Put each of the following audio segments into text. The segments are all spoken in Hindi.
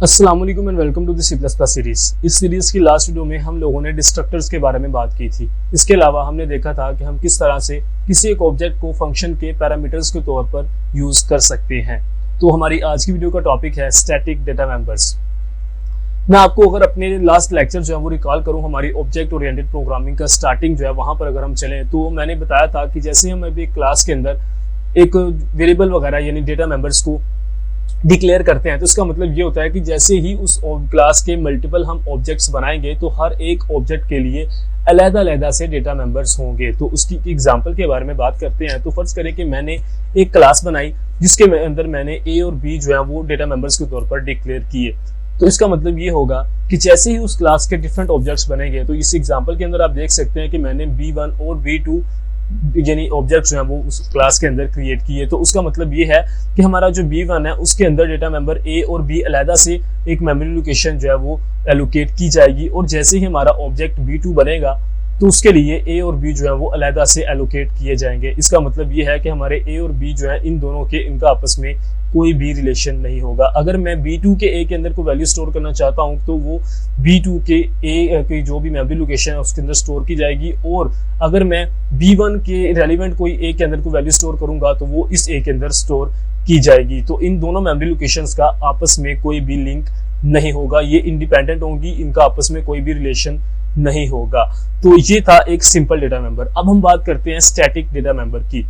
अस्सलाम वालेकुम and welcome to the C++ series. इस सीरीज की लास्ट वीडियो में हम लोगों ने डिस्ट्रक्टर्स के बारे में बात की थी। इसके अलावा हमने देखा था कि हम किस तरह से किसी एक ऑब्जेक्ट को फंक्शन के पैरामीटर्स के तौर पर यूज कर सकते हैं। तो हमारी आज की वीडियो का टॉपिक है स्टैटिक डेटा मेंबर्स। मैं आपको अगर अपने लास्ट लेक्चर जो है वो रिकॉल करूं, हमारी ऑब्जेक्ट ओरिएंटेड प्रोग्रामिंग का स्टार्टिंग जो है वहां पर अगर हम चलें तो मैंने बताया था कि जैसे हम अभी क्लास के अंदर एक वेरिएबल वगैरह यानी डेटा मेंबर्स को डिक्लेयर करते हैं तो इसका मतलब ये होता है कि जैसे ही उस क्लास के मल्टीपल हम ऑब्जेक्ट्स बनाएंगे तो हर एक ऑब्जेक्ट के लिए अलग-अलग से डेटा मेंबर्स होंगे। तो उसकी एग्जांपल के बारे में बात करते हैं। तो फर्ज करें कि मैंने एक क्लास बनाई जिसके अंदर मैंने ए और बी जो है वो डेटा मेंबर्स के तौर पर डिक्लेयर किए। तो इसका मतलब ये होगा कि जैसे ही उस क्लास के डिफरेंट ऑब्जेक्ट्स बनेंगे तो इस एग्जांपल के अंदर आप देख सकते हैं कि मैंने B1 और B2 यानी ऑब्जेक्ट्स जो है वो उस क्लास के अंदर क्रिएट किए। तो उसका मतलब ये है कि हमारा जो B1 है उसके अंदर डेटा मेंबर A और B अलग से एक मेमोरी लोकेशन जो है वो एलोकेट की जाएगी, और जैसे ही हमारा ऑब्जेक्ट B2 बनेगा तो उसके लिए A और B जो है वो अलग से एलोकेट किए जाएंगे। इसका मतलब ये है कि हमारे A और B जो है इन दोनों के इनका आपस में कोई भी रिलेशन नहीं होगा। अगर मैं B2 के A के अंदर कोई वैल्यू स्टोर करना चाहता हूं तो वो B2 के A की जो भी मेमोरी लोकेशन है उसके अंदर स्टोर की जाएगी, और अगर मैं B1 के रेलिवेंट कोई A के अंदर कोई वैल्यू स्टोर करूंगा तो वो इस A के अंदर स्टोर की जाएगी। तो इन दोनों मेमोरी लोकेशंस का आपस में कोई भी लिंक नहीं होगा, ये इंडिपेंडेंट होंगी, इनका आपस में कोई भी रिलेशन नहीं होगा। तो ये था एक सिंपल डेटा मेंबर। अब हम बात करते हैं स्टैटिक डेटा मेंबर की।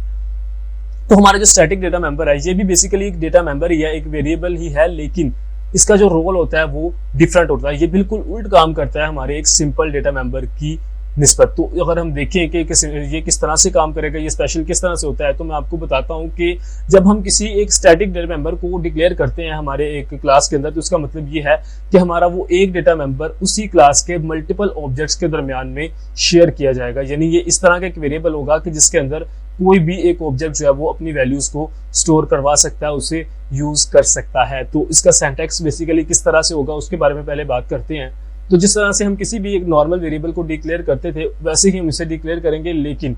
तो हमारा जो स्टैटिक डेटा मेंबर है ये भी बेसिकली एक डेटा मेंबर ही है, एक वेरिएबल ही है, लेकिन इसका जो रोल होता है वो डिफरेंट होता है। ये बिल्कुल उल्ट काम करता है हमारे एक सिंपल डेटा मेंबर की निस्बत। तो अगर हम देखें कि ये किस तरह से काम करेगा, ये स्पेशल किस तरह से होता है, तो मैं आपको बताता हूं कि जब हम किसी एक स्टैटिक डेटा मेंबर को डिक्लेयर करते हैं हमारे एक क्लास के अंदर तो इसका मतलब ये है कि हमारा वो एक डेटा मेंबर उसी क्लास के मल्टीपल ऑब्जेक्ट्स के दरमियान में शेयर किया जाएगा। यानी ये इस तरह का एक वेरिएबल होगा कि जिसके अंदर कोई भी एक ऑब्जेक्ट जो है वो अपनी वैल्यूज को स्टोर करवा सकता है, उसे यूज कर सकता है। तो इसका सिंटैक्स बेसिकली किस तरह से होगा उसके बारे में पहले बात करते हैं। तो जिस तरह से हम किसी भी एक नॉर्मल वेरिएबल को डिक्लेयर करते थे वैसे ही हम इसे डिक्लेयर करेंगे, लेकिन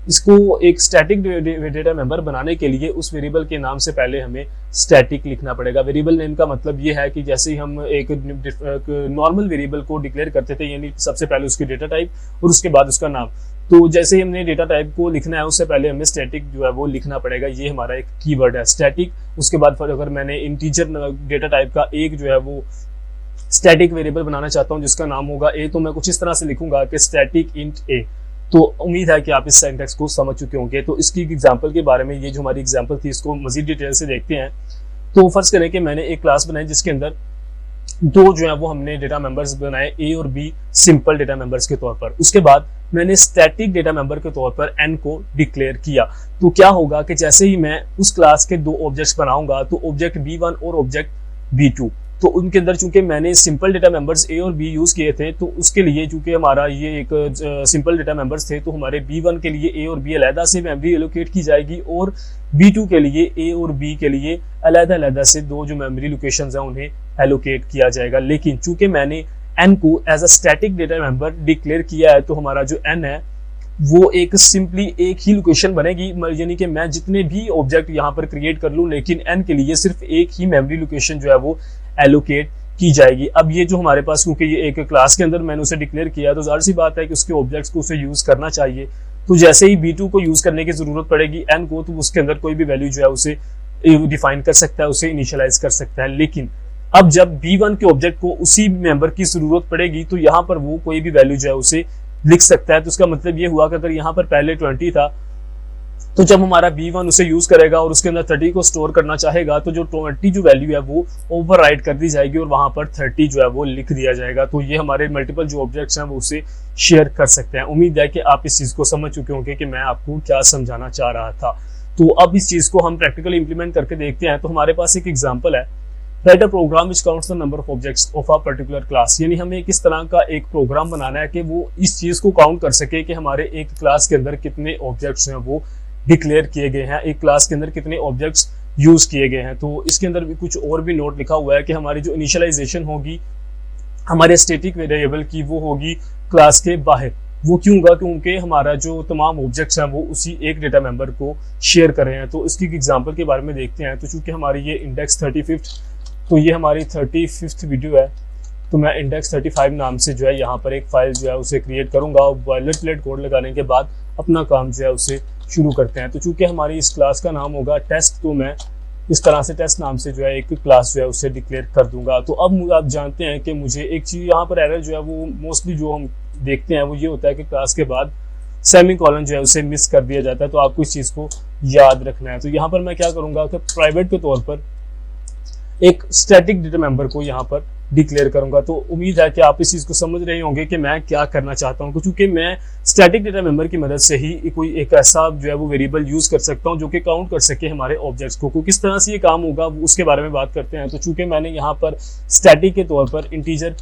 इसको एक स्टैटिक डेटा मेंबर बनाने के लिए उस वेरिएबल के नाम से पहले हमें स्टैटिक लिखना पड़ेगा। वेरिएबल नेम का मतलब ये है कि जैसे ही हम एक नॉर्मल वेरिएबल को डिक्लेयर करते थे यानी सबसे पहले उसकी डेटा टाइप और उसके बाद उसका नाम, तो जैसे ही हमने डेटा टाइप को लिखना है उससे पहले हमें स्टैटिक जो है वो लिखना पड़ेगा। ये हमारा एक कीवर्ड है स्टैटिक। उसके बाद अगर मैंने इंटीजर डेटा टाइप का एक जो है वो स्टैटिक वेरिएबल बनाना चाहता हूं जिसका नाम होगा a, तो मैं कुछ इस तरह से लिखूंगा कि स्टैटिक इंट a। तो उम्मीद है कि आप इस सिंटैक्स को समझ चुके होंगे। तो इसकी एग्जांपल के बारे में, ये जो हमारी एग्जांपल थी इसको मजीद डिटेल से देखते हैं। तो फर्ज करें कि मैंने एक क्लास बनाई जिसके अंदर दो जो है वो हमने डेटा मेंबर्स बनाए a और b सिंपल डेटा मेंबर्स के तौर पर। उसके बाद मैंने स्टैटिक डेटा मेंबर के तौर पर n को डिक्लेयर किया। तो क्या होगा कि जैसे ही मैं उस क्लास के दो ऑब्जेक्ट्स बनाऊंगा तो ऑब्जेक्ट B1 और ऑब्जेक्ट B2, तो उनके अंदर चूंकि मैंने सिंपल डेटा मेंबर्स A और B यूज किए थे तो उसके लिए चूंकि हमारा ये एक सिंपल डेटा मेंबर्स थे तो हमारे B1 के लिए A और B अलग से मेमोरी एलोकेट की जाएगी और B2 के लिए A और B के लिए अलग से दो जो मेमोरी लोकेशंस हैं उन्हें एलोकेट किया जाएगा। लेकिन चूंकि मैंने n को as a static data member declare किया है तो हमारा जो n है वो एक सिंपली एक ही लोकेशन बनेगी, यानी कि मैं जितने भी ऑब्जेक्ट यहाँ पर क्रिएट कर लूँ लेकिन n के लिए सिर्फ एक ही मेमोरी लोकेशन जो है वो एलोकेट की जाएगी। अब ये जो हमारे पास क्योंकि ये एक क्लास के अंदर मैंने उसे डिक्लेयर किया तो जाहिर सी बात है कि उसके ऑब्जेक्ट्स को उसे यूज करना चाहिए। तो जैसे ही B2 को यूज करने की जरूरत पड़ेगी n को, तो उसके अंदर कोई भी वैल्यू जो है उसे डिफाइन कर सकता है, उसे इनिशियलाइज कर सकता है। लेकिन अब जब B1 के ऑब्जेक्ट को उसी मेंबर की जरूरत पड़ेगी तो यहाँ पर वो कोई भी वैल्यू जो है उसे लिख सकता है। तो इसका मतलब ये हुआ कि अगर यहाँ पर पहले 20 था तो जब हमारा B1 उसे यूज करेगा और उसके अंदर 30 को स्टोर करना चाहेगा तो जो 20 जो वैल्यू है वो ओवरराइट कर दी जाएगी और वहां पर 30 जो है वो लिख दिया जाएगा। तो ये हमारे मल्टीपल जो ऑब्जेक्ट्स हैं वो उसे शेयर कर सकते हैं। उम्मीद है कि आप इस चीज को समझ चुके होंगे कि मैं आपको क्या समझाना चाह रहा था। तो अब इस चीज को हम प्रैक्टिकली इंप्लीमेंट करके देखते हैं। तो हमारे पास एक एग्जाम्पल है, write a program which counts the number of objects of a particular class. यानी हमें किस तरह का एक प्रोग्राम बनाना है कि वो इस चीज को काउंट कर सके कि हमारे एक क्लास के अंदर कितने ऑब्जेक्ट्स हैं वो डिक्लेयर किए गए हैं, एक क्लास के अंदर कितने ऑब्जेक्ट्स यूज किए गए हैं। तो इसके अंदर भी कुछ और भी नोट लिखा हुआ है कि हमारी जो इनिशियलाइजेशन होगी हमारे स्टैटिक वेरिएबल की वो होगी क्लास के बाहर। वो क्यों होगा? क्योंकि हमारा जो तमाम ऑब्जेक्ट्स हैं वो उसी एक डेटा मेंबर को शेयर कर रहे हैं। तो इसकी एग्जांपल के बारे में देखते हैं। तो चूंकि हमारी ये इंडेक्स 35 तो ये हमारी 35th वीडियो है। तो मैं इंडेक्स 35 नाम से जो है यहाँ पर एक फाइल जो है उसे क्रिएट करूँगा और बॉयलरप्लेट कोड लगाने के बाद अपना काम जो है उसे शुरू करते हैं। तो चूंकि हमारी इस क्लास का नाम होगा टेस्ट, तो मैं इस तरह से टेस्ट नाम से जो है एक क्लास जो है उसे डिक्लेयर कर दूंगा। तो अब आप जानते हैं कि मुझे एक चीज़ यहाँ पर एरर जो है वो मोस्टली जो हम देखते हैं वो ये होता है कि क्लास के बाद सेमी कॉलन जो है उसे मिस कर दिया जाता है। तो आपको इस चीज़ को याद रखना है। तो यहाँ पर मैं क्या करूँगा कि प्राइवेट के तौर पर एक स्टैटिक डेटा मेंबर को यहाँ पर डिक्लेयर करूंगा। तो उम्मीद है कि आप इस चीज़ को समझ रहे होंगे कि मैं क्या करना चाहता हूँ, क्योंकि मैं स्टैटिक डेटा मेंबर की मदद से ही कोई एक ऐसा जो है वो वेरिएबल यूज कर सकता हूँ जो कि काउंट कर सके हमारे ऑब्जेक्ट्स को। किस तरह से ये काम होगा उसके बारे में बात करते हैं। तो चूंकि मैंने यहाँ पर स्टैटिक के तौर पर इंटीजर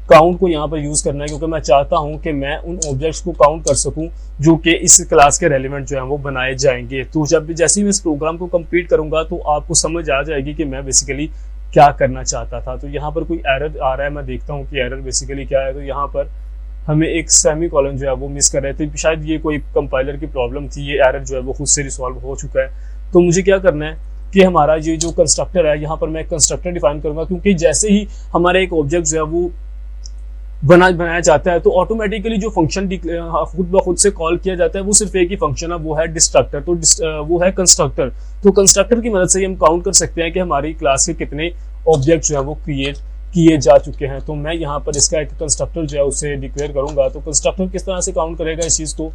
काउंट को यहाँ पर यूज करना है, क्योंकि मैं चाहता हूँ कि मैं उन ऑब्जेक्ट्स को काउंट कर सकूँ जो कि इस क्लास के रेलिवेंट जो है वो बनाए जाएंगे। तो जब जैसे ही मैं इस प्रोग्राम को कंप्लीट करूंगा तो आपको समझ आ जाएगी कि मैं बेसिकली क्या करना चाहता था। तो यहाँ पर कोई एरर आ रहा है, मैं देखता हूँ कि एरर बेसिकली क्या है। तो यहाँ पर हमें एक सेमी कॉलन जो है वो मिस कर रहे थे, शायद ये कोई कंपाइलर की प्रॉब्लम थी। ये एरर जो है वो खुद से रिसॉल्व हो चुका है। तो मुझे क्या करना है कि हमारा ये जो कंस्ट्रक्टर है, यहाँ पर मैं कंस्ट्रक्टर डिफाइन करूंगा, क्योंकि जैसे ही हमारा एक ऑब्जेक्ट जो है वो बनाया जाता है तो ऑटोमेटिकली जो फंक्शन खुद ब खुद से कॉल किया जाता है वो सिर्फ एक ही फंक्शन है, वो है डिस्ट्रक्टर। तो वो है कंस्ट्रक्टर। तो कंस्ट्रक्टर की मदद से हम काउंट कर सकते हैं कि हमारी क्लास के कितने ऑब्जेक्ट जो है वो क्रिएट किए जा चुके हैं। तो मैं यहाँ पर इसका एक कंस्ट्रक्टर जो है उसे डिक्लेयर करूंगा। तो कंस्ट्रक्टर किस तरह से काउंट करेगा इस चीज को,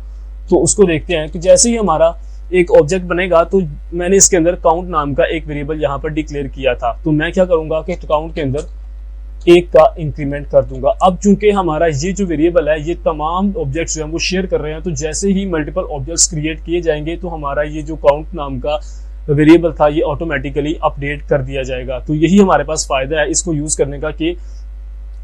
तो उसको देखते हैं कि जैसे ही हमारा एक ऑब्जेक्ट बनेगा तो मैंने इसके अंदर काउंट नाम का एक वेरिएबल यहाँ पर डिक्लेयर किया था। तो मैं क्या करूंगा कि काउंट के अंदर 1 का इंक्रीमेंट कर दूंगा। अब चूंकि हमारा ये जो वेरिएबल है ये तमाम ऑब्जेक्ट्स जो है वो शेयर कर रहे हैं, तो जैसे ही मल्टीपल ऑब्जेक्ट्स क्रिएट किए जाएंगे तो हमारा ये जो काउंट नाम का वेरिएबल था ये ऑटोमेटिकली अपडेट कर दिया जाएगा। तो यही हमारे पास फायदा है इसको यूज करने का कि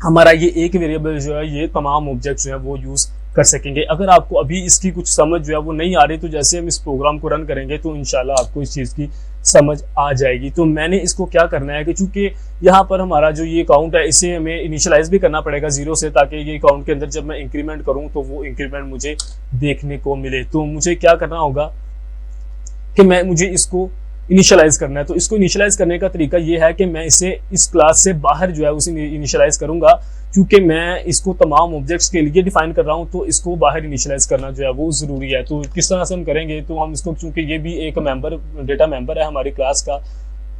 हमारा ये एक वेरिएबल जो है ये तमाम ऑब्जेक्ट्स जो है वो यूज कर सकेंगे। अगर आपको अभी इसकी कुछ समझ जो है वो नहीं आ रही तो जैसे हम इस प्रोग्राम को रन करेंगे तो इंशाल्लाह आपको इस चीज़ की समझ आ जाएगी। तो मैंने इसको क्या करना है कि चूंकि यहाँ पर हमारा जो ये काउंट है इसे हमें इनिशियलाइज भी करना पड़ेगा 0 से, ताकि ये काउंट के अंदर जब मैं इंक्रीमेंट करूँ तो वो इंक्रीमेंट मुझे देखने को मिले। तो मुझे क्या करना होगा कि मुझे इसको इनिशियलाइज करना है। तो इसको इनिशियलाइज करने का तरीका ये है कि मैं इसे इस क्लास से बाहर जो है उसे इनिशियलाइज करूंगा। क्योंकि मैं इसको तमाम ऑब्जेक्ट्स के लिए डिफाइन कर रहा हूं तो इसको बाहर इनिशियलाइज करना जो है वो जरूरी है। तो किस तरह से हम करेंगे, तो हम इसको, चूंकि ये भी एक डेटा मेंबर है हमारी क्लास का,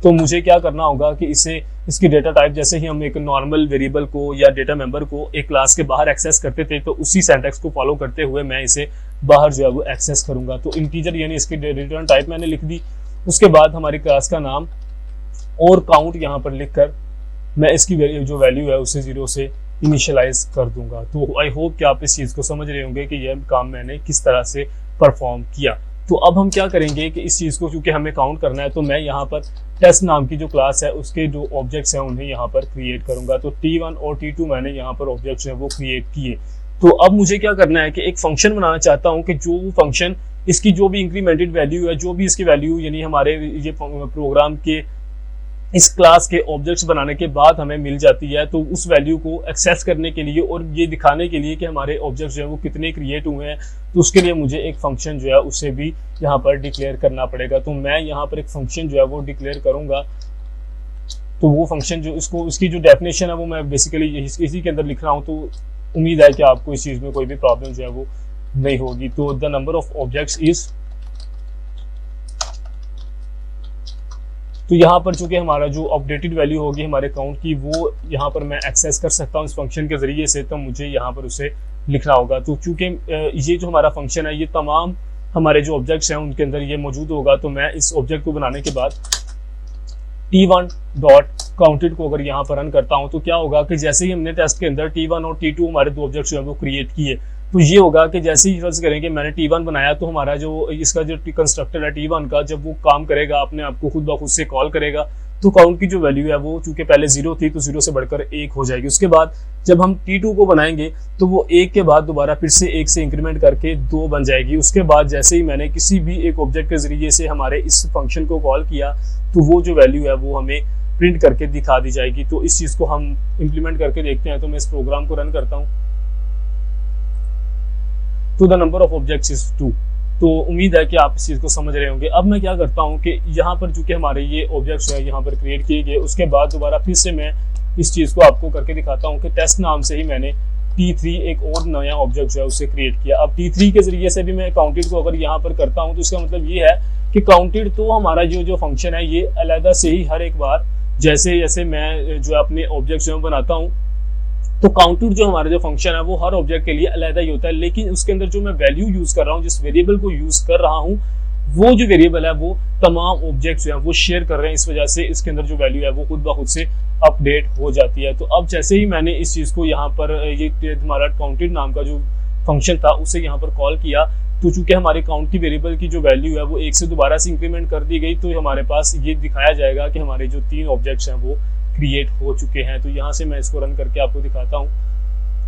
तो मुझे क्या करना होगा कि इसकी डेटा टाइप, जैसे ही हम एक नॉर्मल वेरिएबल को या डेटा मेंबर को एक क्लास के बाहर एक्सेस करते थे तो उसी सिंटैक्स को फॉलो करते हुए मैं इसे बाहर जो है वो एक्सेस करूंगा। तो इंटीजर यानी इसकी रिटर्न टाइप मैंने लिख दी। उसके बाद हमारी क्लास का नाम और काउंट यहाँ पर लिखकर मैं इसकी जो वैल्यू है उसे 0 से इनिशियलाइज कर दूंगा। तो आई होप कि आप इस चीज़ को समझ रहे होंगे कि यह काम मैंने किस तरह से परफॉर्म किया। तो अब हम क्या करेंगे कि इस चीज़ को, क्योंकि हमें काउंट करना है, तो मैं यहाँ पर टेस्ट नाम की जो क्लास है उसके जो ऑब्जेक्ट्स हैं उन्हें यहाँ पर क्रिएट करूंगा। तो T1 और T2 मैंने यहाँ पर ऑब्जेक्ट्स हैं वो क्रिएट किए। तो अब मुझे क्या करना है कि एक फंक्शन बनाना चाहता हूँ कि जो फंक्शन इसकी जो भी इंक्रीमेंटेड वैल्यू है, जो भी इसकी वैल्यू यानी हमारे ये प्रोग्राम के इस क्लास के ऑब्जेक्ट्स बनाने के बाद हमें मिल जाती है, तो उस वैल्यू को एक्सेस करने के लिए और ये दिखाने के लिए कि हमारे ऑब्जेक्ट्स जो है वो कितने क्रिएट हुए हैं, तो उसके लिए मुझे एक फंक्शन जो है उसे भी यहाँ पर डिक्लेयर करना पड़ेगा। तो मैं यहाँ पर एक फंक्शन जो है वो डिक्लेयर करूंगा। तो वो फंक्शन जो उसकी जो डेफिनेशन है वो मैं बेसिकली इसी के अंदर लिख रहा हूँ। तो उम्मीद है कि आपको इस चीज़ में कोई भी प्रॉब्लम जो है वो नहीं होगी। तो the number of objects is, तो यहाँ पर चूंकि हमारा जो अपडेटेड वैल्यू होगी हमारे काउंट की वो यहाँ पर मैं एक्सेस कर सकता हूँ इस फंक्शन के जरिए से, तो मुझे यहाँ पर उसे लिखना होगा। तो चूंकि ये जो हमारा फंक्शन है ये तमाम हमारे जो ऑब्जेक्ट्स हैं उनके अंदर ये मौजूद होगा, तो मैं इस ऑब्जेक्ट को बनाने के बाद T1 डॉट काउंटेड को अगर यहाँ पर रन करता हूँ तो क्या होगा कि जैसे ही हमने टेस्ट के अंदर T1 और T2 हमारे दो ऑब्जेक्ट्स जो है वो क्रिएट किए, तो ये होगा कि जैसे ही फर्ज करेंगे मैंने T1 बनाया तो हमारा जो इसका जो कंस्ट्रक्टर है T1 का, जब वो काम करेगा अपने आप को खुद ब खुद से कॉल करेगा, तो काउंट की जो वैल्यू है वो चूंकि पहले 0 थी तो 0 से बढ़कर 1 हो जाएगी। उसके बाद जब हम T2 को बनाएंगे तो वो 1 के बाद दोबारा फिर से 1 से इंक्रीमेंट करके 2 बन जाएगी। उसके बाद जैसे ही मैंने किसी भी एक ऑब्जेक्ट के जरिए से हमारे इस फंक्शन को कॉल किया तो वो जो वैल्यू है वो हमें प्रिंट करके दिखा दी जाएगी। तो इस चीज़ को हम इम्प्लीमेंट करके देखते हैं। तो मैं इस प्रोग्राम को रन करता हूँ। तो the number of objects is 2। तो उम्मीद है कि आप इस चीज़ को समझ रहे होंगे। अब मैं क्या करता हूँ कि यहाँ पर चूंकि हमारे ये ऑब्जेक्ट्स हैं यहाँ पर क्रिएट किए गए, उसके बाद दोबारा फिर से मैं इस चीज़ को आपको करके दिखाता हूँ कि टेस्ट नाम से ही मैंने T3 एक और नया ऑब्जेक्ट जो है उसे क्रिएट किया। अब T3 के जरिए से भी मैं काउंटेड को अगर यहाँ पर करता हूँ तो इसका मतलब ये है कि काउंटेड तो हमारा जो फंक्शन है ये अलग से ही हर एक बार जैसे जैसे मैं जो अपने ऑब्जेक्ट जो बनाता हूँ तो काउंटेड जो हमारा जो फंक्शन है वो हर ऑब्जेक्ट के लिए अलग ही होता है, लेकिन उसके अंदर जो मैं वैल्यू यूज कर रहा हूँ, जिस वेरिएबल को यूज कर रहा हूँ, वो जो वेरिएबल है वो तमाम ऑब्जेक्ट्स जो है वो शेयर कर रहे हैं। इस वजह से इसके अंदर जो वैल्यू है वो खुद ब खुद से अपडेट हो जाती है। तो अब जैसे ही मैंने इस चीज को यहाँ पर ये हमारा काउंटेड नाम का जो फंक्शन था उसे यहाँ पर कॉल किया, तो चूंकि हमारे काउंट की वेरिएबल की जो वैल्यू है वो 1 से दोबारा से इंक्रीमेंट कर दी गई, तो हमारे पास ये दिखाया जाएगा कि हमारे जो 3 ऑब्जेक्ट्स हैं वो क्रिएट हो चुके हैं। तो यहाँ से मैं इसको रन करके आपको दिखाता हूँ।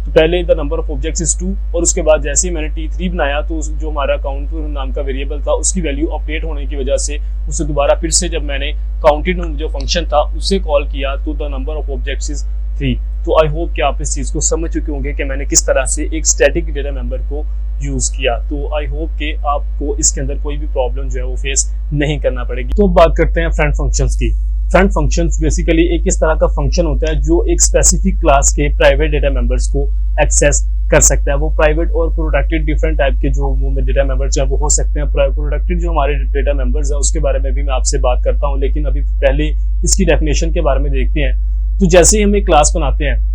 तो पहले the number of objects is 2 और उसके बाद जैसे ही मैंने T3 बनाया तो जो हमारा काउंट नाम का वेरिएबल था उसकी वैल्यू अपडेट होने की वजह से उसे दोबारा फिर से जब मैंने काउंटेड जो फंक्शन था उसे कॉल किया तो the number of objects is 3। तो आई होप कि आप इस चीज को समझ चुके होंगे कि मैंने किस तरह से एक स्टैटिक डेटा मेंबर को यूज किया। तो आई होप कि आपको इसके अंदर कोई भी प्रॉब्लम जो है वो फेस नहीं करना पड़ेगी। तो अब बात करते हैं फ्रेंड फंक्शंस की। फ्रेंड फंक्शंस बेसिकली एक इस तरह का फंक्शन होता है जो एक स्पेसिफिक क्लास के प्राइवेट डेटा मेंबर्स को एक्सेस कर सकता है। वो प्राइवेट और प्रोटेक्टेड डिफरेंट टाइप के जो डेटा मेंबर्स हैं वो हो सकते हैं। प्रोटेक्टेड जो हमारे डेटा मेंबर्स हैं उसके बारे में भी मैं आपसे बात करता हूं, लेकिन अभी पहले इसकी डेफिनेशन के बारे में देखते हैं। तो जैसे ही हम एक क्लास बनाते हैं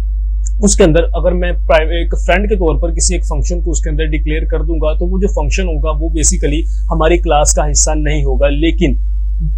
उसके अंदर अगर मैं एक फ्रेंड के तौर पर किसी एक फंक्शन को उसके अंदर डिक्लेयर कर दूंगा तो वो जो फंक्शन होगा वो बेसिकली हमारी क्लास का हिस्सा नहीं होगा। लेकिन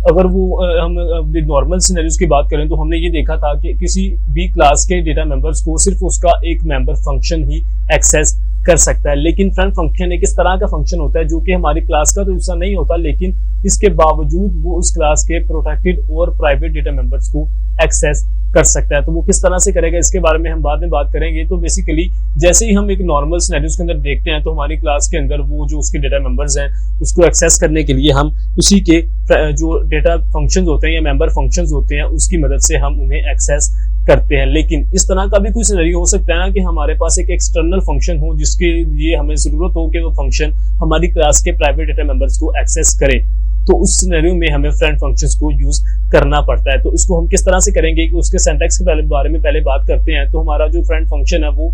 अगर वो हम नॉर्मल सिनेरियोज की बात करें तो हमने ये देखा था कि किसी भी क्लास के डेटा मेंबर्स को सिर्फ उसका एक मेंबर फंक्शन ही एक्सेस कर सकता है। लेकिन फ्रेंड फंक्शन एक इस तरह का फंक्शन होता है जो कि हमारी क्लास का तो हिस्सा नहीं होता, लेकिन इसके बावजूद वो उस क्लास के प्रोटेक्टेड और प्राइवेट डेटा मेंबर्स को एक्सेस कर सकता है। तो वो किस तरह से करेगा इसके बारे में हम बाद में बात करेंगे। तो बेसिकली जैसे ही हम एक नॉर्मल सिनेरियोज के अंदर देखते हैं तो हमारी क्लास के अंदर वो जो उसके डेटा मेंबर्स हैं उसको एक्सेस करने के लिए हम उसी के जो डेटा फंक्शंस होते हैं या मेंबर फंक्शंस होते हैं उसकी मदद से हम उन्हें एक्सेस करते हैं। लेकिन इस तरह का भी कोई सिनेरियो हो सकता है ना कि हमारे पास एक एक्सटर्नल फंक्शन हो जिसके लिए हमें जरूरत हो कि वो फंक्शन हमारी क्लास के प्राइवेट डेटा मेंबर्स को एक्सेस करे, तो उस सिनेरियो में हमें फ्रेंड फंक्शंस को यूज करना पड़ता है। तो इसको हम किस तरह से करेंगे कि उसके सिंटैक्स के बारे में पहले बात करते हैं। तो हमारा जो फ्रेंड फंक्शन है वो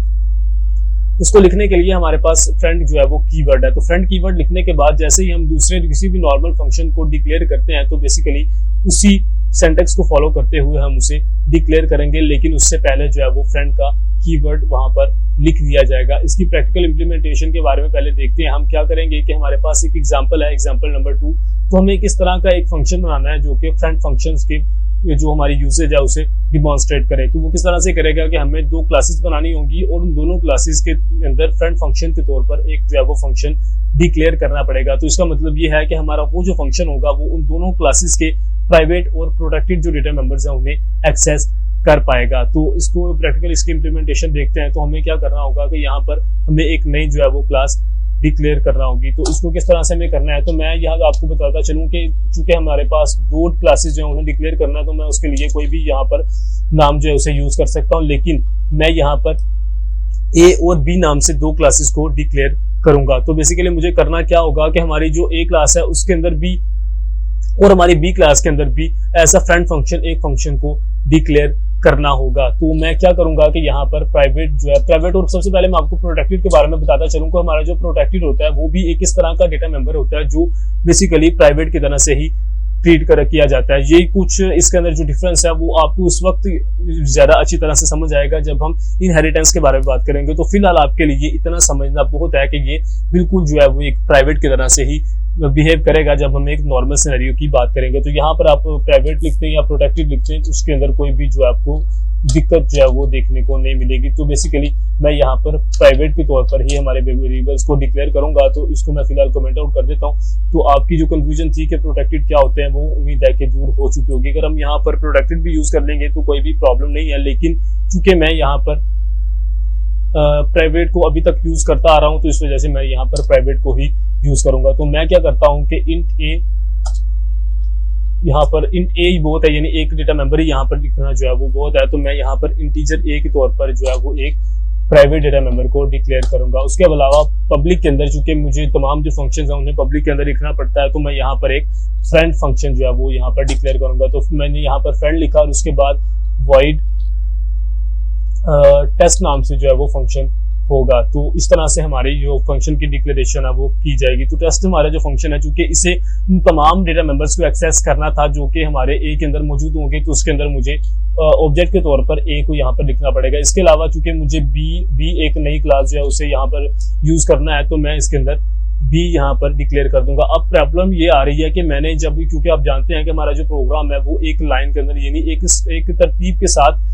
उसको लिखने के लिए हमारे पास फ्रेंड जो है वो कीवर्ड है। तो फ्रेंड कीवर्ड लिखने के बाद जैसे ही हम दूसरे किसी भी नॉर्मल फंक्शन को डिक्लेयर करते हैं तो बेसिकली उसी सिंटैक्स को फॉलो करते हुए हम उसे डिक्लेयर करेंगे, लेकिन उससे पहले जो है वो फ्रेंड का कीवर्ड वहां पर लिख दिया जाएगा। इसकी प्रैक्टिकल इंप्लीमेंटेशन के बारे में पहले देखते हैं। हम क्या करेंगे कि हमारे पास एक एग्जांपल है, एग्जांपल नंबर 2। तो हमें किस तरह का एक फंक्शन बनाना है जो कि फ्रेंड फंक्शंस के जो हमारी यूसेज है उसे डिमॉन्स्ट्रेट करे। तो वो किस तरह से करेगा कि हमें 2 क्लासेस बनानी होंगी और उन दोनों क्लासेस के अंदर फ्रेंड फंक्शन के तौर पर एक जो है वो फंक्शन डिक्लेयर करना पड़ेगा। तो इसका मतलब ये है कि हमारा वो जो फंक्शन होगा वो उन दोनों क्लासेस के प्राइवेट और प्रोटेक्टेड जो डेटा मेंबर्स हैं उन्हें एक्सेस कर पाएगा। तो इसको प्रैक्टिकल इसकी इंप्लीमेंटेशन देखते हैं। तो हमें क्या करना होगा कि यहाँ पर हमें एक नई जो है वो क्लास डिक्लेयर करना होगी। तो इसको किस तरह से हमें करना है तो मैं यहाँ आपको बताता चलूँ कि चूंकि हमारे पास 2 क्लासेस जो है उन्हें डिक्लेयर करना है तो मैं उसके लिए कोई भी यहाँ पर नाम जो है उसे यूज कर सकता हूँ, लेकिन मैं यहाँ पर A और B नाम से 2 क्लासेस को डिक्लेयर करूंगा। तो बेसिकली मुझे करना क्या होगा कि हमारी जो A क्लास है उसके अंदर भी और हमारी B क्लास के अंदर भी ऐसा फ्रेंड फंक्शन एक फंक्शन को डिक्लेयर करना होगा। तो मैं क्या करूंगा कि यहाँ पर प्राइवेट जो है प्राइवेट और सबसे पहले मैं आपको प्रोटेक्टेड के बारे में बताता चलूँ कि हमारा जो प्रोटेक्टेड होता है वो भी एक इस तरह का डेटा मेंबर होता है जो बेसिकली प्राइवेट की तरह से ही ट्रीट किया जाता है। ये कुछ इसके अंदर जो डिफरेंस है वो आपको उस वक्त ज्यादा अच्छी तरह से समझ आएगा जब हम इनहेरिटेंस के बारे में बात करेंगे। तो फिलहाल आपके लिए इतना समझना बहुत है कि ये बिल्कुल जो है वो एक प्राइवेट की तरह से ही बिहेव करेगा जब हम एक नॉर्मल सिनेरियो की बात करेंगे। तो यहाँ पर आप प्राइवेट लिखते हैं या प्रोटेक्टेड लिखते हैं तो उसके अंदर कोई भी जो है आपको दिक्कत जो है वो देखने को नहीं मिलेगी। तो बेसिकली मैं यहाँ पर प्राइवेट के तौर पर ही हमारे वेरिएबल्स को डिक्लेयर करूंगा। तो इसको मैं फिलहाल कमेंट आउट कर देता हूँ। तो आपकी जो कंफ्यूजन थी कि प्रोटेक्टेड क्या होते हैं वो उम्मीद है कि दूर हो चुकी होगी। अगर हम यहाँ पर प्रोटेक्टेड भी यूज कर लेंगे तो कोई भी प्रॉब्लम नहीं है, लेकिन चूंकि मैं यहाँ पर प्राइवेट को अभी तक यूज करता आ रहा हूं तो इस वजह से मैं यहाँ पर प्राइवेट को ही यूज करूंगा। तो मैं क्या करता हूं कि इंट ए, यहाँ पर इंट ए ही बहुत है, यानी एक डेटा मेंबर ही यहाँ पर लिखना जो है वो बहुत है। तो मैं यहाँ पर इंटीजर ए के तौर पर जो है वो एक प्राइवेट डेटा मेंबर को डिक्लेयर करूंगा। उसके अलावा पब्लिक के अंदर चूंकि मुझे तमाम जो फंक्शंस हैं उन्हें पब्लिक के अंदर लिखना पड़ता है, तो मैं यहाँ पर एक फ्रेंड फंक्शन जो है वो यहाँ पर डिक्लेयर करूंगा। तो मैंने यहाँ पर फ्रेंड लिखा और उसके बाद void टेस्ट नाम से जो है वो फंक्शन होगा। तो इस तरह से हमारी जो फंक्शन की डिक्लेरेशन है वो की जाएगी। तो टेस्ट हमारा जो फंक्शन है, चूंकि इसे तमाम डेटा मेंबर्स को एक्सेस करना था जो कि हमारे ए के अंदर मौजूद होंगे, तो उसके अंदर मुझे ऑब्जेक्ट के तौर पर ए को यहाँ पर लिखना पड़ेगा। इसके अलावा चूंकि मुझे बी एक नई क्लास जो है उसे यहाँ पर यूज करना है, तो मैं इसके अंदर बी यहाँ पर डिक्लेयर कर दूंगा। अब प्रॉब्लम ये आ रही है कि मैंने जब, क्योंकि आप जानते हैं कि हमारा जो प्रोग्राम है वो एक लाइन के अंदर यानी एक तरतीब के साथ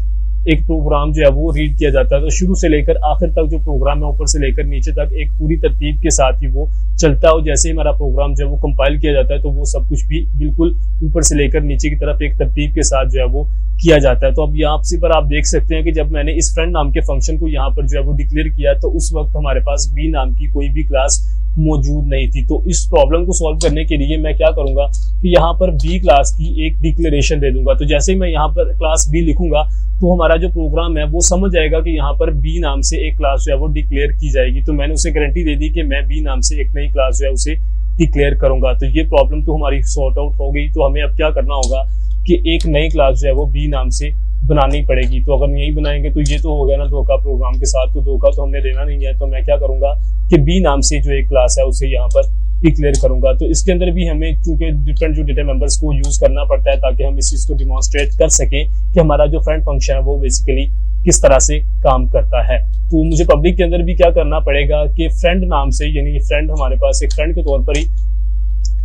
एक प्रोग्राम जो है वो रीड किया जाता है। तो शुरू से लेकर आखिर तक जो प्रोग्राम है ऊपर से लेकर नीचे तक एक पूरी तरतीब के साथ ही वो चलता है, और जैसे ही हमारा प्रोग्राम जो है वो कंपाइल किया जाता है तो वो सब कुछ भी बिल्कुल ऊपर से लेकर नीचे की तरफ एक तरतीब के साथ जो है वो किया जाता है। तो अब यहाँ से पर आप देख सकते हैं कि जब मैंने इस फ्रेंड नाम के फंक्शन को यहाँ पर जो है वो डिक्लेयर किया, तो उस वक्त हमारे पास बी नाम की कोई भी क्लास मौजूद नहीं थी। तो इस प्रॉब्लम को सॉल्व करने के लिए मैं क्या करूंगा कि यहाँ पर बी क्लास की एक डिक्लेरेशन दे दूंगा। तो जैसे ही मैं यहाँ पर क्लास बी लिखूंगा तो हमारा जो प्रोग्राम है वो समझ जाएगा कि यहाँ पर बी नाम से एक क्लास जो है वो डिक्लेयर की जाएगी। तो मैंने उसे गारंटी दे दी कि मैं बी नाम से एक नई क्लास जो है उसे डिक्लेयर करूंगा। तो ये प्रॉब्लम तो हमारी सॉर्ट आउट हो गई। तो हमें अब क्या करना होगा कि एक नई क्लास जो है वो बी नाम से बनानी पड़ेगी। तो अगर यही बनाएंगे तो ये तो हो गया ना धोखा प्रोग्राम के साथ, तो धोखा तो हमने देना नहीं है। तो मैं क्या करूंगा कि बी नाम से जो एक क्लास है उसे यहाँ पर डिक्लेयर करूंगा। तो इसके अंदर भी हमें चूंकि डिफरेंट जो डेटा मेंबर्स को यूज करना पड़ता है ताकि हम इस चीज को डिमॉन्स्ट्रेट कर सकें कि हमारा जो फ्रेंड फंक्शन है वो बेसिकली किस तरह से काम करता है। तो मुझे पब्लिक के अंदर भी क्या करना पड़ेगा कि फ्रेंड नाम से, यानी फ्रेंड हमारे पास एक फ्रेंड के तौर पर ही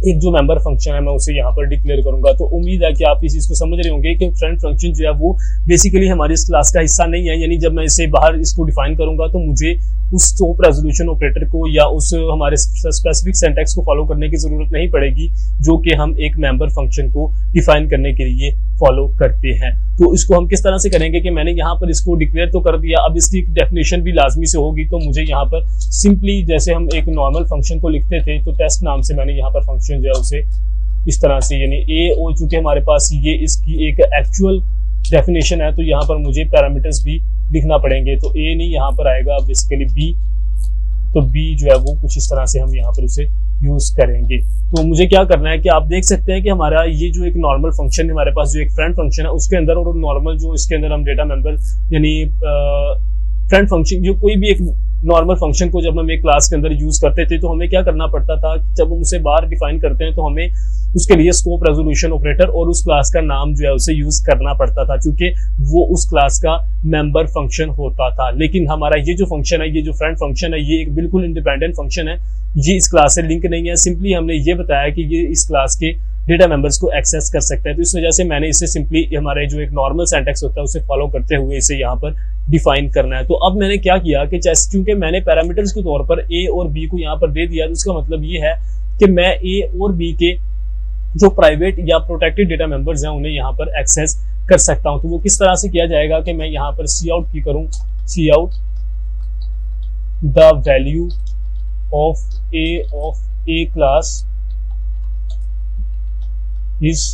एक जो मेंबर फंक्शन है मैं उसे यहाँ पर डिक्लेयर करूंगा। तो उम्मीद है कि आप इस चीज को समझ रहे होंगे कि फ्रेंड फंक्शन जो है वो बेसिकली हमारी इस क्लास का हिस्सा नहीं है। यानी जब मैं इसे बाहर इसको डिफाइन करूंगा तो मुझे उस स्कोप रेजोल्यूशन ऑपरेटर को या उस हमारे स्पेसिफिक सिंटैक्स को फॉलो करने की जरूरत नहीं पड़ेगी जो कि हम एक मेंबर फंक्शन को डिफाइन करने के लिए फॉलो करते हैं। तो इसको हम किस तरह से करेंगे कि मैंने यहाँ पर इसको डिक्लेयर तो कर दिया, अब इसकी डेफिनेशन भी लाजमी से होगी। तो मुझे यहाँ पर सिंपली जैसे हम एक नॉर्मल फंक्शन को लिखते थे तो टेस्ट नाम से मैंने यहाँ पर फंक्शन जो है उसे इस तरह से, यानी ए और चूंकि हमारे पास ये इसकी एक एक्चुअल डेफिनेशन है तो यहाँ पर मुझे पैरामीटर्स भी लिखना पड़ेंगे। तो ए नहीं यहाँ पर आएगा बेसिकली बी, तो बी जो है वो कुछ इस तरह से हम यहाँ पर उसे यूज करेंगे। तो मुझे क्या करना है कि आप देख सकते हैं कि हमारा ये जो एक नॉर्मल फंक्शन है हमारे पास जो एक फ्रेंड फंक्शन है उसके अंदर और नॉर्मल जो इसके अंदर हम डेटा मेंबर यानी फ्रेंड फंक्शन जो कोई भी एक नॉर्मल फंक्शन को जब हम एक क्लास के अंदर यूज करते थे तो हमें क्या करना पड़ता था कि जब हम उसे बाहर डिफाइन करते हैं तो हमें उसके लिए स्कोप रेजोल्यूशन ऑपरेटर और उस क्लास का नाम जो है उसे यूज करना पड़ता था क्योंकि वो उस क्लास का मेंबर फंक्शन होता था। लेकिन हमारा ये जो फंक्शन है, ये जो फ्रेंड फंक्शन है, ये एक बिल्कुल इंडिपेंडेंट फंक्शन है, ये इस क्लास से लिंक नहीं है। सिंपली हमने ये बताया कि ये इस क्लास के डेटा मेंबर्स को एक्सेस कर सकता है। तो इस वजह से मैंने इसे सिंपली हमारे जो एक नॉर्मल सिंटैक्स होता है उसे फॉलो करते हुए इसे यहाँ पर डिफाइन करना है। तो अब मैंने क्या किया कि क्योंकि मैंने पैरामीटर्स के तौर पर ए और बी को यहाँ पर दे दिया, तो इसका मतलब ये है कि मैं ए और बी के जो प्राइवेट या प्रोटेक्टेड डेटा मेंबर्स हैं उन्हें यहाँ पर एक्सेस कर सकता हूँ। तो वो किस तरह से किया जाएगा कि मैं यहाँ पर सी आउट की करूँ, see out the value of a class is,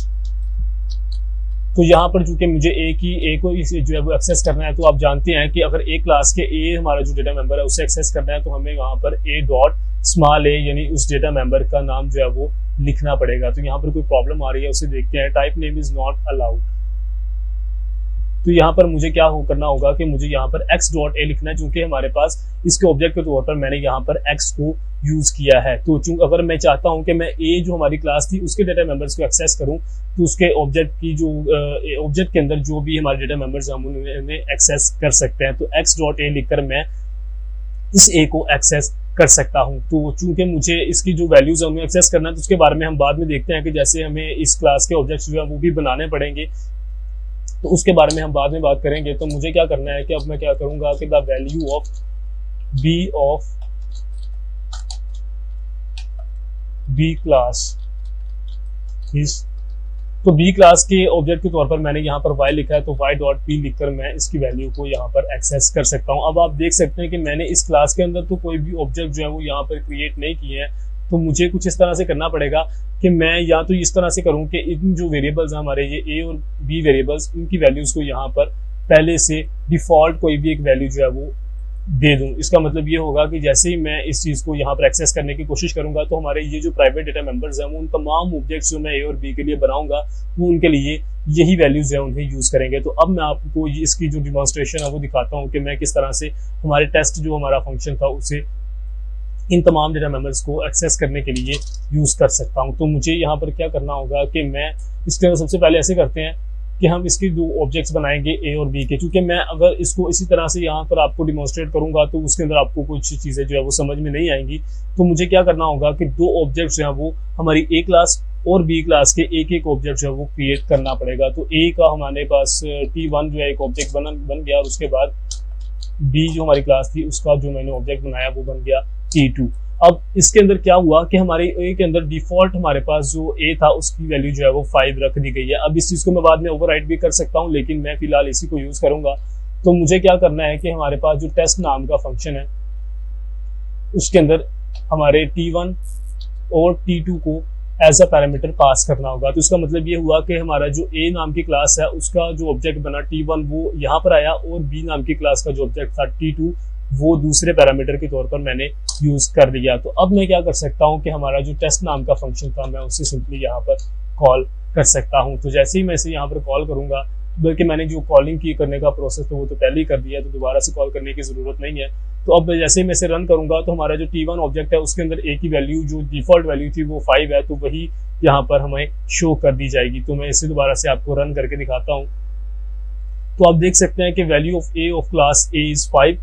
तो यहाँ पर चूंकि मुझे ए को जो है वो एक्सेस करना है, तो आप जानते हैं कि अगर ए क्लास के ए हमारा जो डेटा मेंबर है उसे एक्सेस करना है तो हमें यहाँ पर ए डॉट स्मॉल ए यानी उस डेटा मेंबर का नाम जो है वो लिखना पड़ेगा। तो यहाँ पर कोई प्रॉब्लम आ रही है उसे देखते हैं। Type name is not allowed, तो यहाँ पर मुझे क्या करना होगा कि मुझे यहाँ पर x डॉट ए लिखना है क्योंकि हमारे पास इसके ऑब्जेक्ट के तौर पर मैंने यहाँ पर x को यूज किया है। तो चूंकि अगर मैं चाहता हूँ कि मैं a जो हमारी क्लास थी उसके डेटा मेंबर्स को एक्सेस करूँ तो उसके ऑब्जेक्ट की जो ऑब्जेक्ट के अंदर जो भी हमारे डेटा मेंबर्स हम उन्हें एक्सेस कर सकते हैं। तो x डॉट ए लिखकर मैं इस a को एक्सेस कर सकता हूं। तो चूंकि मुझे इसकी जो वैल्यूज है उन्हें एक्सेस करना है तो उसके बारे में हम बाद में देखते हैं कि जैसे हमें इस क्लास के ऑब्जेक्ट्स जो है वो भी बनाने पड़ेंगे, तो उसके बारे में हम बाद में बात करेंगे। तो मुझे क्या करना है कि अब मैं क्या करूंगा कि the value of B class is, तो बी क्लास के ऑब्जेक्ट के तौर पर मैंने यहाँ पर y लिखा है तो y डॉट पी लिखकर मैं इसकी वैल्यू को यहाँ पर एक्सेस कर सकता हूँ। अब आप देख सकते हैं कि मैंने इस क्लास के अंदर तो कोई भी ऑब्जेक्ट जो है वो यहाँ पर क्रिएट नहीं किए हैं। तो मुझे कुछ इस तरह से करना पड़ेगा कि मैं या तो इस तरह से करूँ कि इन जो वेरिएबल्स हैं हमारे ये ए और बी वेरिएबल्स, इनकी वैल्यूज को यहाँ पर पहले से डिफॉल्ट कोई भी एक वैल्यू जो है वो दे दूं। इसका मतलब ये होगा कि जैसे ही मैं इस चीज़ को यहाँ पर एक्सेस करने की कोशिश करूंगा तो हमारे ये जो प्राइवेट डेटा मेंबर्स हैं वो उन तमाम ऑब्जेक्ट्स जो मैं ए और बी के लिए बनाऊंगा वो उनके लिए यही वैल्यूज है उन्हें यूज़ करेंगे। तो अब मैं आपको इसकी जो डिमॉन्स्ट्रेशन है वो दिखाता हूँ कि मैं किस तरह से हमारे टेस्ट जो हमारा फंक्शन था उसे इन तमाम डेटा मेंबर्स को एक्सेस करने के लिए यूज़ कर सकता हूँ। तो मुझे यहाँ पर क्या करना होगा कि मैं इसके अंदर सबसे पहले ऐसे करते हैं कि हम इसके दो ऑब्जेक्ट्स बनाएंगे ए और बी के, क्योंकि मैं अगर इसको इसी तरह से यहाँ पर आपको डिमॉन्स्ट्रेट करूंगा तो उसके अंदर आपको कुछ चीज़ें जो है वो समझ में नहीं आएंगी। तो मुझे क्या करना होगा कि दो ऑब्जेक्ट्स जो है वो हमारी ए क्लास और बी क्लास के एक एक ऑब्जेक्ट जो है वो क्रिएट करना पड़ेगा। तो ए का हमारे पास T1 जो है एक ऑब्जेक्ट बन गया, और उसके बाद बी जो हमारी क्लास थी उसका जो मैंने ऑब्जेक्ट बनाया वो बन गया T2। अब इसके अंदर क्या हुआ कि हमारे ए के अंदर डिफॉल्ट हमारे पास जो ए था उसकी वैल्यू जो है वो 5 रख दी गई है। अब इस चीज़ को मैं बाद में ओवरराइट भी कर सकता हूँ, लेकिन मैं फिलहाल इसी को यूज़ करूंगा। तो मुझे क्या करना है कि हमारे पास जो टेस्ट नाम का फंक्शन है उसके अंदर हमारे T1 और T2 को एज अ पैरामीटर पास करना होगा। तो इसका मतलब ये हुआ कि हमारा जो ए नाम की क्लास है उसका जो ऑब्जेक्ट बना T1 वो यहाँ पर आया, और बी नाम की क्लास का जो ऑब्जेक्ट था T2 वो दूसरे पैरामीटर के तौर पर मैंने यूज कर लिया। तो अब मैं क्या कर सकता हूँ कि हमारा जो टेस्ट नाम का फंक्शन था मैं उसे सिंपली यहाँ पर कॉल कर सकता हूँ। तो जैसे ही मैं इसे यहाँ पर कॉल करूंगा, बल्कि मैंने जो कॉलिंग की करने का प्रोसेस तो वो तो पहले ही कर दिया है, तो दोबारा से कॉल करने की जरूरत नहीं है। तो अब जैसे ही मैं इसे रन करूंगा तो हमारा जो T1 ऑब्जेक्ट है उसके अंदर ए की वैल्यू जो डिफॉल्ट वैल्यू थी वो 5 है, तो वही यहाँ पर हमें शो कर दी जाएगी। तो मैं इसे दोबारा से आपको रन करके दिखाता हूँ। तो आप देख सकते हैं कि value of A of class A is 5,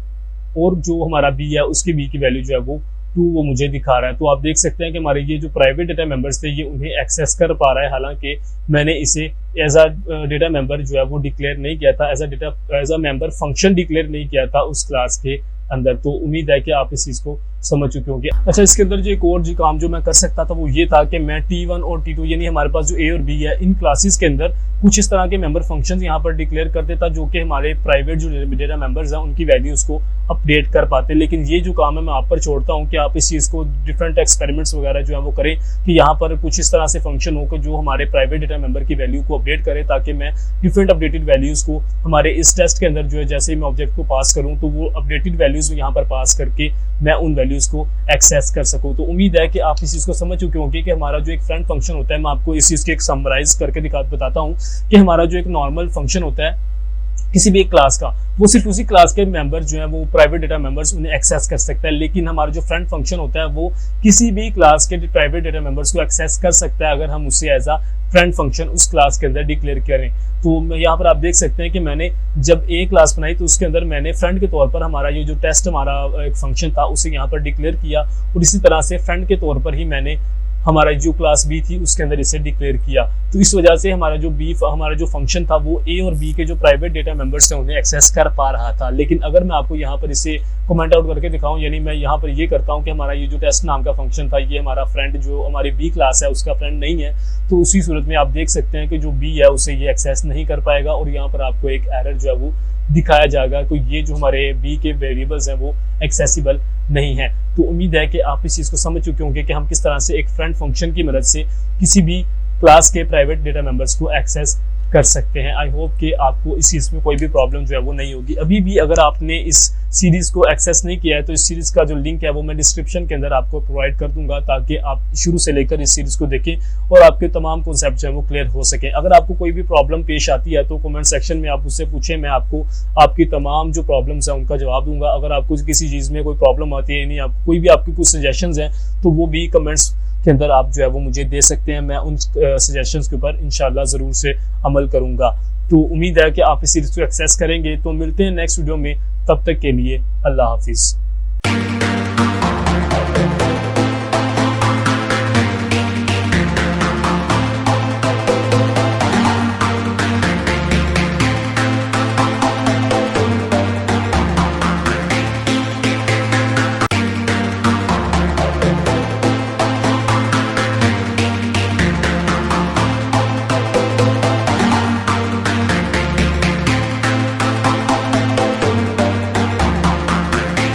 और जो हमारा बी है उसकी बी की वैल्यू जो है वो 2 वो मुझे दिखा रहा है। तो आप देख सकते हैं कि हमारे ये जो प्राइवेट डेटा मेंबर्स थे ये उन्हें एक्सेस कर पा रहा है, हालांकि मैंने इसे एज अ डेटा मेंबर जो है वो डिक्लेयर नहीं किया था, as a member function declare नहीं किया था उस क्लास के अंदर। तो उम्मीद है कि आप इस चीज़ को समझ चुके होंगे। अच्छा, इसके अंदर जो एक और जो काम जो मैं कर सकता था वो ये था कि मैं T1 और T2 यानी हमारे पास जो ए और बी है इन क्लासेस के अंदर कुछ इस तरह के मेंबर फंक्शंस यहाँ पर डिक्लेयर कर देता जो कि हमारे प्राइवेट जो डेटा मेंबर्स हैं उनकी वैल्यूज को अपडेट कर पाते। लेकिन ये जो काम है मैं आप पर छोड़ता हूँ कि आप इस चीज़ को डिफरेंट एक्सपेरिमेंट्स वगैरह जो है वो करें कि यहाँ पर कुछ इस तरह से फंक्शन हो कि जो हमारे प्राइवेट डेटा मेंबर की वैल्यू को अपडेट करे, ताकि मैं डिफरेंट अपडेटेड वैल्यूज को हमारे इस टेस्ट के अंदर जो है जैसे ही मैं ऑब्जेक्ट को पास करूँ तो वो अपडेटेड वैल्यूज यहाँ पर पास करके मैं उन वैल्यूज को एक्सेस कर सकूं। तो उम्मीद है कि आप इस चीज़ को समझ चुके होंगे कि हमारा जो एक फ्रेंड फंक्शन होता है, मैं आपको इस चीज़ के एक समराइज करके बताता हूं कि हमारा जो एक नॉर्मल फंक्शन होता है किसी भी एक क्लास का, वो सिर्फ उसी क्लास के मेंबर जो है वो प्राइवेट डेटा मेंबर्स उन्हें एक्सेस कर सकता है। लेकिन हमारा जो फ्रेंड फंक्शन होता है वो किसी भी क्लास के प्राइवेट डेटा मेंबर्स को एक्सेस कर सकता है अगर हम उसे एज अ फ्रेंड फंक्शन उस क्लास के अंदर डिक्लेयर करें। तो यहाँ पर आप देख सकते हैं कि मैंने जब ए क्लास बनाई तो उसके अंदर मैंने फ्रेंड के तौर पर हमारा ये जो टेस्ट हमारा एक फंक्शन था उसे यहाँ पर डिक्लेयर किया, और इसी तरह से फ्रेंड के तौर पर ही मैंने हमारा जो क्लास बी थी उसके अंदर इसे डिक्लेयर किया। तो इस वजह से हमारा जो फंक्शन था वो ए और बी के जो प्राइवेट डेटा मेंबर्स हैं उन्हें एक्सेस कर पा रहा था। लेकिन अगर मैं आपको यहाँ पर इसे कमेंट आउट करके दिखाऊं, यानी मैं यहाँ पर ये करता हूँ कि हमारा ये जो टेस्ट नाम का फंक्शन था ये हमारा फ्रेंड जो हमारी बी क्लास है उसका फ्रेंड नहीं है, तो उसी सूरत में आप देख सकते हैं कि जो बी है उसे ये एक्सेस नहीं कर पाएगा, और यहाँ पर आपको एक एरर जो है वो दिखाया जाएगा। तो ये जो हमारे बी के वेरिएबल्स हैं वो एक्सेसिबल नहीं है। तो उम्मीद है कि आप इस चीज़ को समझ चुके होंगे कि हम किस तरह से एक फ्रेंड फंक्शन की मदद से किसी भी क्लास के प्राइवेट डेटा मेंबर्स को एक्सेस कर सकते हैं। आई होप कि आपको इस चीज़ में कोई भी प्रॉब्लम जो है वो नहीं होगी। अभी भी अगर आपने इस सीरीज़ को एक्सेस नहीं किया है तो इस सीरीज़ का जो लिंक है वो मैं डिस्क्रिप्शन के अंदर आपको प्रोवाइड कर दूंगा, ताकि आप शुरू से लेकर इस सीरीज़ को देखें और आपके तमाम कॉन्सेप्ट जो है वो क्लियर हो सके। अगर आपको कोई भी प्रॉब्लम पेश आती है तो कमेंट सेक्शन में आप उससे पूछें, मैं आपको आपकी तमाम जो प्रॉब्लम्स हैं उनका जवाब दूंगा। अगर आपको किसी चीज़ में कोई प्रॉब्लम आती है, यानी आपको कोई भी आपकी कुछ सजेशंस हैं तो वो भी कमेंट्स के अंदर आप जो है वो मुझे दे सकते हैं। मैं उन सजेशंस के ऊपर इंशाल्लाह ज़रूर से अमल करूंगा। तो उम्मीद है कि आप इस सीरीज़ को एक्सेस करेंगे। तो मिलते हैं नेक्स्ट वीडियो में, तब तक के लिए अल्लाह हाफिज़।